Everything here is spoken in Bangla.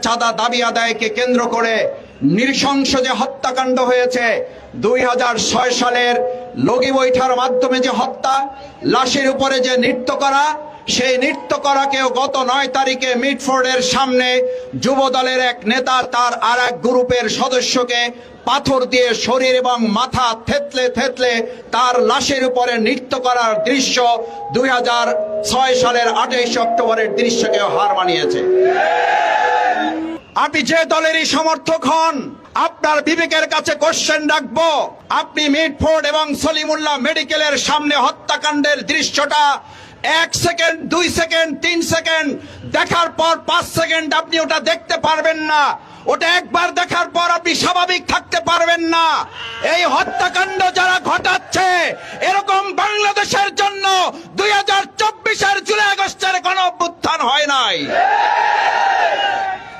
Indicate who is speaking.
Speaker 1: চাঁদা দাবি আদায়কে কেন্দ্র করে নৃশংস যে হত্যাকাণ্ড হয়েছে 2006 সালের লগি বৈঠার মাধ্যমে যে হত্যা, লাশের উপরে যে নৃত্য করা, সেই নৃত্য করাকেও গত 9 তারিখে মিটফোর্ডের সামনে যুব দলের এক নেতা তার আর এক গ্রুপের সদস্যকে পাথর দিয়ে শরীর এবং মাথা থেতলে থেতলে তার লাশের উপরে নৃত্য করার দৃশ্য 2006 সালের 28 অক্টোবরের দৃশ্যকেও হার মানিয়েছে। আপনি যে দলেরই সমর্থক হন, আপনার বিবেকের কাছে কোশ্চেন রাখবো, আপনি মিটফোর্ড এবং সলিমুল্লাহ মেডিকেলের সামনে হত্যাকাণ্ডের দৃশ্যটা 1 সেকেন্ড, 2 সেকেন্ড, 3 সেকেন্ড দেখার পর 5 সেকেন্ড আপনি ওটা দেখতে পারবেন না। ওটা একবার দেখার পর আপনি স্বাভাবিক থাকতে পারবেন না। এই হত্যাকাণ্ড যারা ঘটাচ্ছে, এরকম বাংলাদেশের জন্য 2024-এর জুলাই আগস্টের গণ অভ্যুত্থান হয় নাই।